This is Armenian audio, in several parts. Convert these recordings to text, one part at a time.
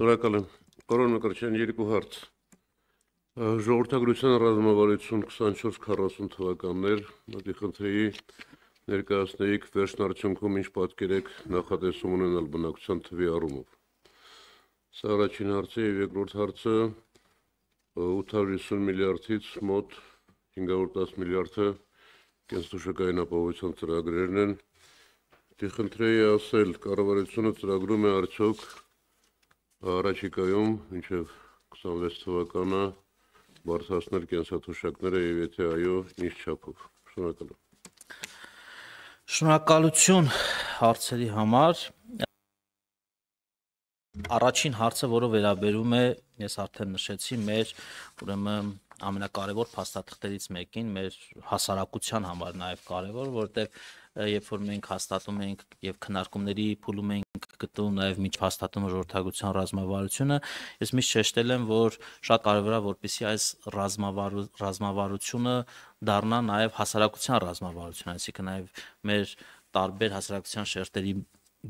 Շնորհակալ եմ։ Պարոն Մկրտչյան, երկու հարց։ Ժողովրդագրության ռազմավարություն 24-40 թվականներ, մտի խնդրեի ներկայացնեիք վերջն արդյունքում ինչ պատկեր եք նախատեսում ունենալ բնակչության թվի առումով։ Սա առաջին հարցը եւ երկրորդ հարցը 850 միլիարդից մոտ 510 միլիարդը կենսաթոշակային ապահովության ծրագրերն են։ Դե խնդրեի ասել, կառավարությունը ծրագրում է արդյոք առաջիկայում մինչև 26 թվականը բարձրացնել կենսաթոշակները եւ եթե այո, ինչ չափով։ Շնորհակալ եմ։ Շնորհակալություն հարցերի համար։ Առաջին հարցը, որը վերաբերում է, ես արդեն նշեցի, մեր ուրեմն ամենակարևոր փաստաթղթերից մեկին, մեր հասարակության համար նաև կարևոր, որտեղ երբ որ մենք հաստատում ենք եւ քննարկումների փուլում ենք գտնում նաև միջհաստատումը ժողովրդագրության ռազմավարությունը, ես միշտ շեշտել եմ, որ շատ կարևոր է, որպեսզի այս ռազմավարությունը դառնա նաև հասարակության ռազմավարություն, այսինքն նաև մեր տարբեր հասարակության շերտերի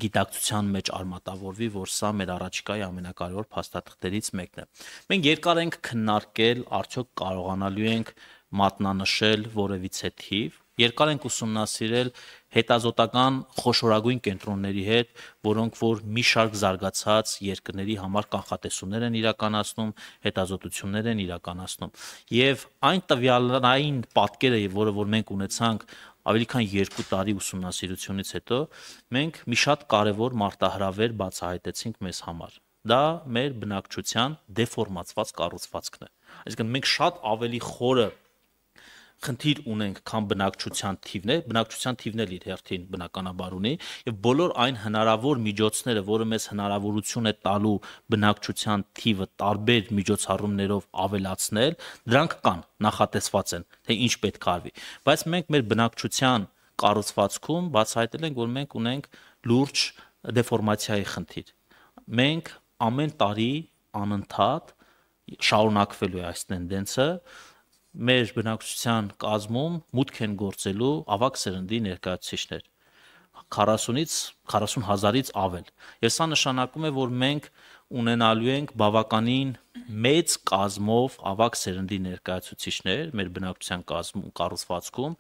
գիտակցության մեջ արմատավորվի, որ սա մեր առաջիկայի ամենակարևոր փաստաթղթերից մեկն է։ Մենք երկար ենք քննարկել, արդյոք կարողանալու ենք մատնանշել որևիցե թիվ, երկար ենք ուսումնասիրել հետազոտական խոշորագույն կենտրոնների հետ, որոնք որ մի շարք զարգացած երկրների համար կանխատեսումներ են իրականացնում, հետազոտություններ են իրականացնում։ Եվ այն տվյալային պատկերը, որը որ մենք ունեցանք ավելի քան 2 տարի ուսումնասիրությունից հետո, մենք մի շատ կարևոր մարտահրավեր բացահայտեցինք մեզ համար։ Դա մեր բնակչության դեֆորմացված կառուցվածքն է։ Այսինքն մենք շատ ավելի խորը խնդիր ունենք, քան բնակչության թիվն է, բնակչության թիվն էլ իր հերթին բնականաբար ունի, եւ բոլոր այն հնարավոր միջոցները, որը մեզ հնարավորություն է տալու բնակչության թիվը տարբեր միջոցառումներով ավելացնել, դրանք կան, նախատեսված են, թե ինչ պետք է արվի, բայց մենք մեր բնակչության կառուցվածքում բացահայտել ենք, որ մենք ունենք լուրջ դեֆորմացիայի խնդիր։ Մենք ամեն տարի անընդհատ շարունակվելու է այս տենդենսը, մեր բնակչության կազմում մուտք են գործելու ավագ սերնդի ներկայացուցիչներ 40,000-ից ավել։ Եվ սա նշանակում է, որ մենք ունենալու ենք բավականին մեծ կազմով ավագ սերնդի ներկայացուցիչներ մեր բնակչության կառուցվածքում,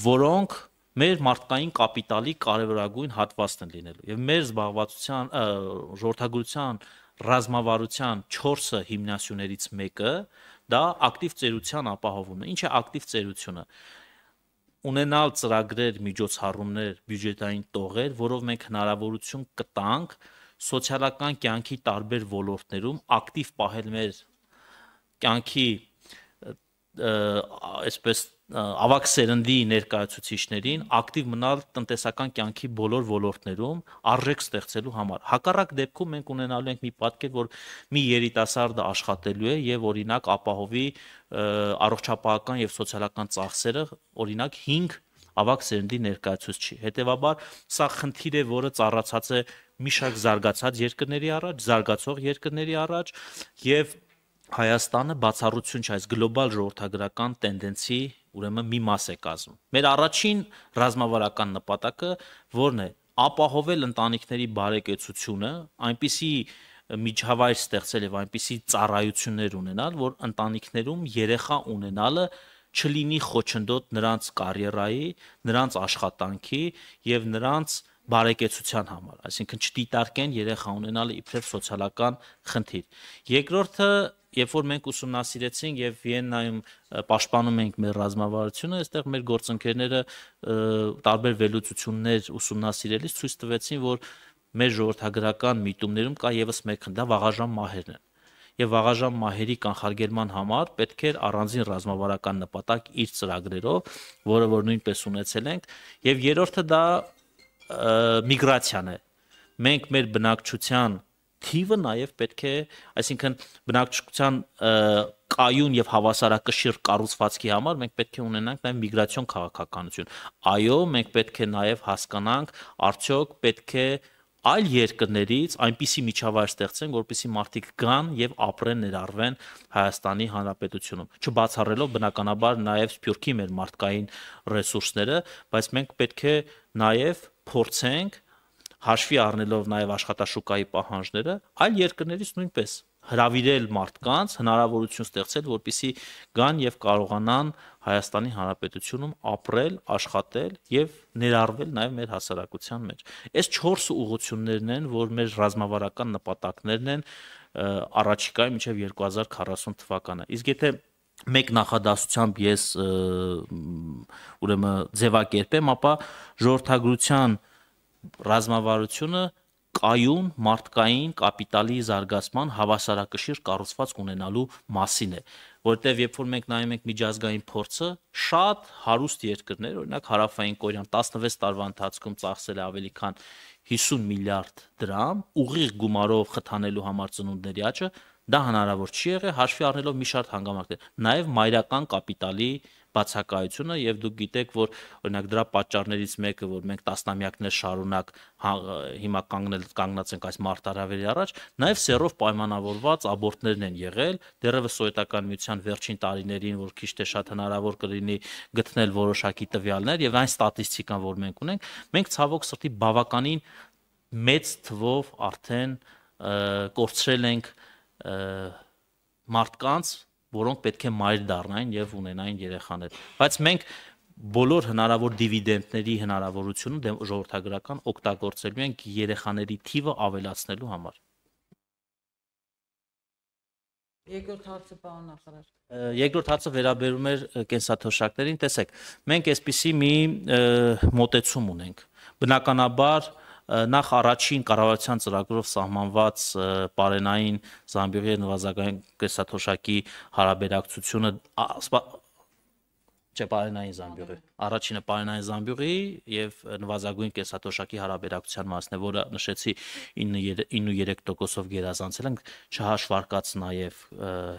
որոնք մեր մարդկային կապիտալի կարևորագույն հատվածն են լինելու։ Եվ մեր զբաղվածության ժողովրդագրության ռազմավարության 4 հիմնասյուներից մեկը դա ակտիվ ծերության ապահովումն է։ Ինչ է ակտիվ ծերությունը։ Ունենալ ծրագրեր, միջոցառումներ, բյուջետային տողեր, որով մենք հնարավորություն կտանք սոցիալական կյանքի տարբեր ոլորտներում ակտիվ պահել մեր կյանքի այսպես ավագ սերնդի ներկայացուցիչներին ակտիվ մնալ տնտեսական կյանքի բոլոր ոլորտներում արժեք ստեղծելու համար։ Հակառակ դեպքում մենք ունենալու ենք մի պատկեր, որ մի երիտասարդը աշխատելու է եւ օրինակ ապահովի առողջապահական եւ սոցիալական ծախսերը օրինակ 5 ավագ սերնդի ներկայացուցչի։ Հետևաբար սա խնդիր է, որը ծառացած է մի շարք զարգացած երկրների առաջ, զարգացող երկրների առաջ եւ Հայաստանը բացառություն չէ այս գլոբալ ժողովրդագրական տենդենսի ուրեմն մի մաս է կազմում։ Մեր առաջին ռազմավարական նպատակը որն է ապահովել ընտանիքների բարեկեցությունը, այնպիսի միջավայր ստեղծել եւ այնպիսի ծառայություններ ունենալ, որ ընտանիքներում երեխա ունենալը չլինի խոչընդոտ նրանց կարիերայի, նրանց աշխատանքի եւ նրանց բարեկեցության համար, այսինքն չդիտարկեն երեխա ունենալը իբրև սոցիալական խնդիր։ Երկրորդը, երբ որ մենք ուսումնասիրեցինք եւ Վիեննայում պաշտպանում ենք մեր ռազմավարությունը, այստեղ մեր գործընկերները տարբեր վերլուծություններ ուսումնասիրելիս ցույց տվեցին, որ մեր ժողովրդագրական միտումներում կա եւս մեկ խնդիր, դա վաղաժամ մահերն են։ Եվ վաղաժամ մահերի կանխարգելման համար պետք է առանձին ռազմավարական նպատակ իր ծրագրերով, որը որ նույնպես ունեցել ենք, եւ երրորդը դա միգրացիան է։ Մենք մեր բնակչության թիվը նաև պետք է, այսինքն բնակչության կայուն եւ հավասարակշիռ կառուցվածքի համար մենք պետք է ունենանք նաև միգրացիոն քաղաքականություն։ Այո, մենք պետք է նաև հասկանանք, արդյոք պետք է այլ երկրներից այնպիսի միջավայր ստեղծեն, որպեսզի մարդիկ գան եւ ապրեն, ներառվեն Հայաստանի Հանրապետությունում, չբացառելով բնականաբար նաև Սփյուռքի մեր մարդկային ռեսուրսները, բայց մենք պետք է նաև փորձենք հաշվի առնելով նաև աշխատաշուկայի պահանջները, այլ երկրներից նույնպես հրավիրել մարդկանց, հնարավորություն ստեղծել, որպեսզի գան եւ կարողանան Հայաստանի Հանրապետությունում ապրել, աշխատել եւ ներառվել նաեւ մեր հասարակության մեջ։ Այս 4 ուղղություններն են, որ մեր ռազմավարական նպատակներն են առաջիկայում մինչեւ 2040 թվականը։ Իսկ եթե մեկ նախադասությամբ ես ուրեմն ձևակերպեմ, ապա ժողովրդագրության ռազմավարությունը կայուն մարդկային կապիտալի զարգացման հավասարակշիռ կառուցվածք ունենալու մասին է, որովհետև երբ որ մենք նայում ենք միջազգային փորձը, շատ հարուստ երկրներ, օրինակ Հարավային Կորեան 16 տարվա ընթացքում ծախսել է ավելի քան 50 միլիարդ դրամ ուղիղ գումարով խթանելու համար ծնունդների աճը, դա հնարավոր չի եղել հաշվի առնելով մի շարք հանգամանքներ, նաև մայրական կապիտալի բացակայությունը եւ դուք գիտեք, որ օրինակ դրա պատճառներից մեկը, որ մենք տասնամյակներ շարունակ հիմա կանգնած ենք այս մարտահրավերի առաջ, նաեւ սերով պայմանավորված աբորտներն են եղել, դեռևս սովետական միության վերջին տարիներին, որ քիչ թե շատ հնարավոր կլինի գտնել որոշակի տվյալներ եւ այն ստատիստիկան, որ մենք ունենք, մենք ցավոք սրտի բավականին մեծ թվով արդեն կորցրել ենք մարդկանց, որոնք պետք է մայր դառնային եւ ունենային երեխաներ, բայց մենք բոլոր հնարավոր դիվիդենդների հնարավորությունը ժողովրդագրական օգտագործելու ենք երեխաների թիվը ավելացնելու համար։ Երկրորդ հարցը պարոն նախարար։ Երկրորդ հարցը վերաբերում էր կենսաթոշակներին, տեսեք, մենք այսպիսի մի մոտեցում ունենք։ Բնականաբար նախ առաջին կառավարության ծրագրով սահմանված պարենային զամբյուղի եւ նվազագային կենսաթոշակի հարաբերակցությունը պարենային զամբյուղի առաջինը պարենային զամբյուղի եւ նվազագույն կենսաթոշակի հարաբերակցության մասն է, որը նշեցի 9.3%-ով գերազանցել ենք, չհաշվարկած նաեւ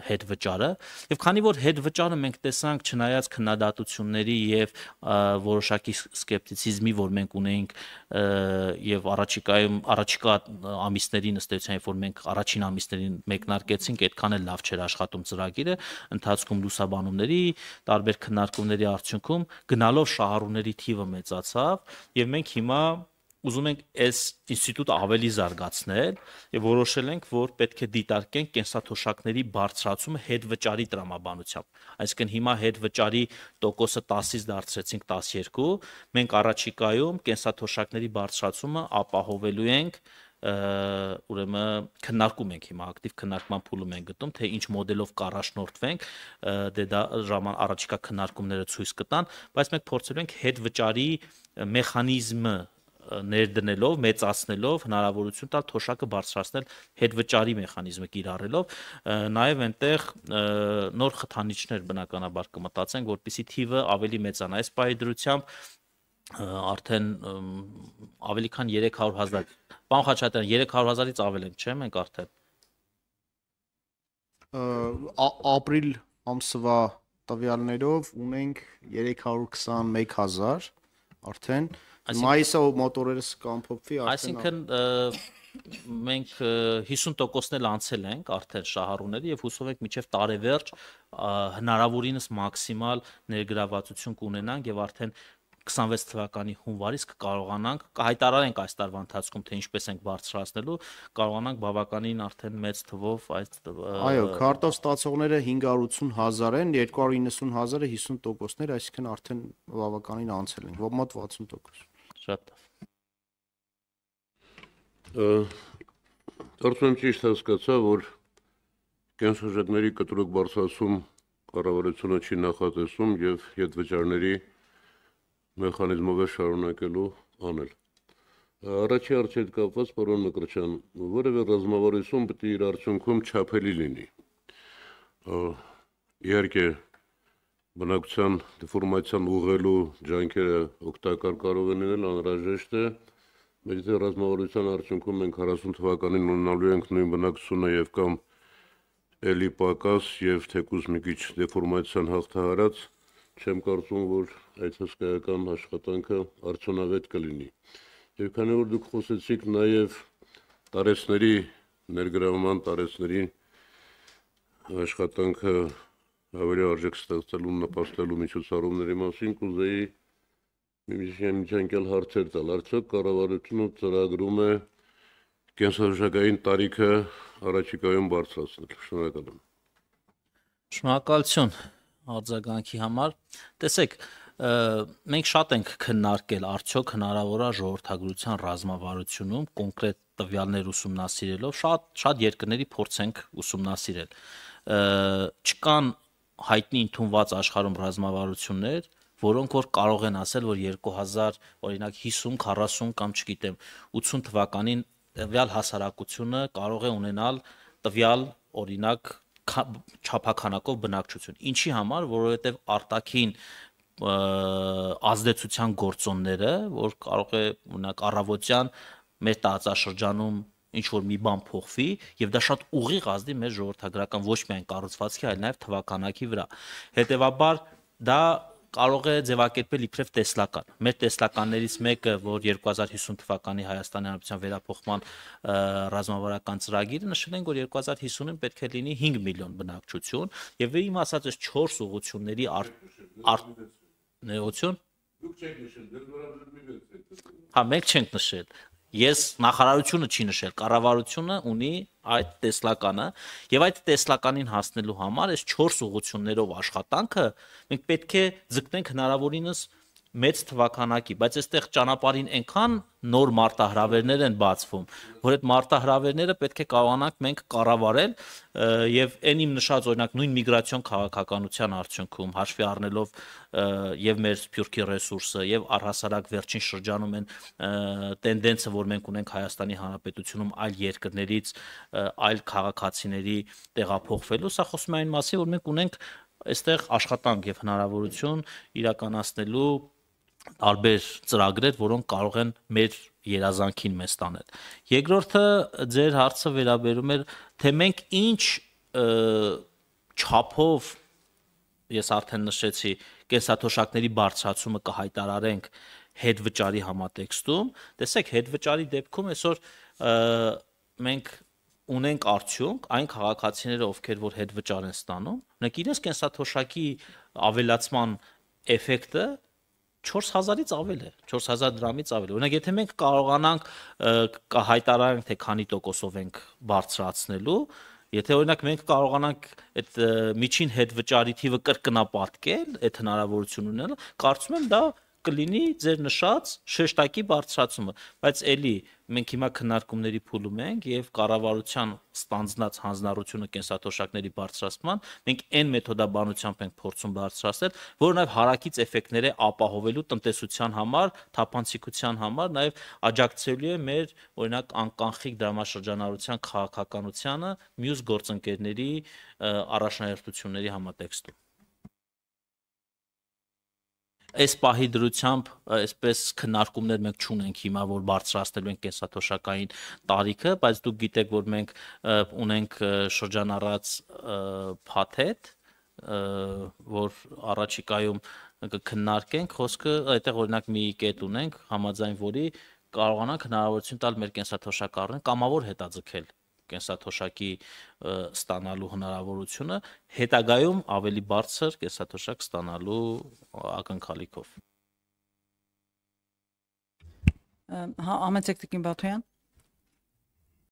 հետվճարը եւ քանի որ հետվճարը մենք տեսանք չնայած քննադատությունների եւ որոշակի սկեպտիցիզմի, որ մենք ունեինք եւ առաջիկա ամիսներին ըստ էության, որ մենք առաջին ամիսներին մեկնարկեցինք, այդքան էլ լավ չէր աշխատում ծրագիրը, ընթացքում լուսաբանումների տարբեր քննարկումների արդյունքում գնալով շահառուների թիվը մեծացավ եւ մենք հիմա ուզում ենք այս ինստիտուտը ավելի զարգացնել եւ որոշել ենք, որ պետք է դիտարկենք կենսաթոշակների բարձրացումը հետվճարի տրամաբանությամբ։ Այսինքն հիմա հետվճարի տոկոսը 10-ից դարձրեցինք 12, մենք առաջիկայում կենսաթոշակների բարձրացումը ապահովելու ենք ուրեմն քննարկում ենք հիմա ակտիվ քննարկման փուլում ենք գտնում, թե ինչ մոդելով կառաջնորդվենք, դե դա առաջիկա քննարկումները ցույց կտան, բայց մենք փորձելու ենք հետվճարի մեխանիզմը ներդնելով, մեծացնելով հնարավորություն տալ թոշակը բարձրացնել հետվճարի մեխանիզմը կիրառելով, նաև այնտեղ նոր խթանիչներ բնականաբար կմտածենք, որպեսզի թիվը ավելի մեծանա։ Այս պահի դրությամբ արդեն ավելի քան 300,000, պարոն Խաչատրյան, 300,000-ից ավել ենք, չէ՞, մենք արդեն ապրիլ ամսվա տվյալներով ունենք 321,000 արդեն, մայիսը մոտորերս կամփոփվի արդեն։ Այսինքն մենք 50%-ն էլ անցել ենք արդեն շահառուների եւ հուսով ենք մինչեւ տարեվերջ հնարավորինս մաքսիմալ ներգրավվածություն կունենանք եւ արդեն 26 թվականի հունվարից կկարողանանք կհայտարարենք այս տարվա ընթացքում թե ինչպես ենք բարձրացնելու, կարողանանք բավականին արդեն մեծ թվով այս Այո, քարտով ստացողները 580,000 են, 290,000-ը 50%-ներ, այսինքն արդեն բավականին անցել են, մոտ 60%։ Շատ Կարծում եմ ճիշտ հասկացա, որ կենսաթոշակների կտրուկ բարձրացում կառավարությունը չի նախատեսում եւ հետվճարների մեխանիզմով է շարունակելու անել։ Առաջի հարցի հետ կապված, պարոն Մկրտչյան, որևէ ռազմավարություն պետք է իր արդյունքում չափելի լինի։ Իհարկե, բնակության դեֆորմացիան ուղղելու ջանքերը օգտակար կարող են լինել, անհրաժեշտ է, բայց եթե ռազմավարության արդյունքում մենք 40 թվականին ունենալու ենք նույն բնակչությունը եւ կամ էլի պակաս եւ թեկուզ մի քիչ դեֆորմացիան հաղթահարած, չեմ կարծում, որ այդ հսկայական աշխատանքը արդյունավետ կլինի։ Եվ քանի որ դուք խոսեցիք նաև տարեցների ներգրավման, տարեցների աշխատանքը ավելի արժեք ստեղծելու, նպաստելու միջոցառումների մասին, կուզեի միջանկյալ հարցեր տալ, արդյոք կառավարությունը ծրագրում է կենսաթոշակային տարիքը առաջիկայում բարձրացնել։ Շնորհակալ եմ։ Շնորհակալություն արձագանքի համար։ Տեսեք, մենք շատ ենք քննարկել արդյոք հնարավոր է ժողովրդագրության ռազմավարությունում կոնկրետ տվյալներ ուսումնասիրելով շատ երկրների փորձ ենք ուսումնասիրել։ Չկան հայտնի ընդունված աշխարհում ռազմավարություններ, որոնք որ կարող են ասել, որ 2000 օրինակ 50, 40 կամ չգիտեմ 80 թվականին տվյալ հասարակությունը կարող է ունենալ տվյալ օրինակ չափականակով բնակչություն։ Ինչի համար, որովհետև արտաքին ազդեցության գործոնները, որ կարող է օրինակ առավոտյան մեր տարածաշրջանում ինչ որ մի բան փոխվի եւ դա շատ ուղիղ ազդի մեր ժողովրդագրական ոչ միայն կառուցվածքի, այլ նաեւ թվականակի վրա։ Հետևաբար դա կարող է ձևակերպել իբրև տեսլական։ Մեր տեսլականներից մեկը, որ 2050 թվականի Հայաստանի Հանրապետության վերափոխման ռազմավարական ծրագիրը նշել են, որ 2050-ին պետք է լինի 5 միլիոն բնակչություն, եւ իմ ասած այս 4 ուղղությունների ներողություն։ Դուք չեք նշել, հա, մենք չենք նշել։ Ես նախարարությունը չի նշել, կառավարությունը ունի այդ տեսլականը եւ այդ տեսլականին հասնելու համար այս 4 ուղղություններով աշխատանքը մենք պետք է ձգտենք հնարավորինս մեծ թվականակի, բայց այստեղ ճանապարհին այնքան նոր մարտահրավերներ են բացվում, որ այդ մարտահրավերները պետք է կարողանանք մենք կառավարել եւ այն իմ նշած օրինակ նույն միգրացիոն քաղաքականության արդյունքում հաշվի առնելով եւ մեր սփյուռքի ռեսուրսը եւ առհասարակ վերջին շրջանում են տենդենսը, որ մենք ունենք Հայաստանի Հանրապետությունում այլ երկրներից այլ քաղաքացիների տեղափոխվելու, սա խոսում է այն մասին, որ մենք ունենք այստեղ աշխատանք եւ հնարավորություն իրականացնելու տարբեր ծրագրեր, որոնք կարող են մեր երազանքին մեզ տանել։ Երկրորդը ձեր հարցը վերաբերում էր, թե մենք ինչ չափով, ես արդեն նշեցի, կենսաթոշակների բարձրացումը կհայտարարենք հետվճարի համատեքստում։ Տեսեք, հետվճարի դեպքում այսօր մենք ունենք արդյունք այն քաղաքացիները, ովքեր որ հետվճար են ստանում, նրանք իրենց կենսաթոշակի ավելացման էֆեկտը 4000-ից ավել է, 4000 դրամից ավել է։ Օրինակ, եթե մենք կարողանանք հայտարարենք, թե քանի տոկոսով ենք բարձրացնելու, եթե օրինակ մենք կարողանանք այդ միջին հետվճարի թիվը կրկնապատկել, այդ հնարավորություն ունենալ, կարծում եմ դա կլինի ձեր նշած շեշտակի բարձրացումը, բայց էլի մենք հիմա քննարկումների փուլում ենք եւ կառավարության ստանձնած հանձնառությունը կենսաթոշակների բարձրացման մենք այն մեթոդաբանությամբ ենք փորձում բարձրացնել, որը նաեւ հարակից էֆեկտներ է ապահովելու տնտեսության համար, թափանցիկության համար, նաեւ աջակցելու է մեր օրինակ անկանխիկ դրամաշրջանառության քաղաքականությանը մյուս գործընկերների առաջնահերթությունների համատեքստում։ Այս պահի դրությամբ այսպես քննարկումներ մենք չունենք հիմա, որ բարձրացնելու ենք կենսաթոշակային տարիքը, բայց դուք գիտեք, որ մենք ունենք շրջանառած փաթեթ, որ առաջիկայում կքննարկենք, խոսքը այդտեղ օրինակ մի կետ ունենք, համաձայն որի կարողանանք հնարավորություն տալ մեր կենսաթոշակառին կամավոր հետաձգել կենսաթոշակի ստանալու հնարավորությունը հետագայում ավելի բարձր կենսաթոշակ ստանալու ակնկալիքով։ Համեցեք Տիկին Բաթոյան։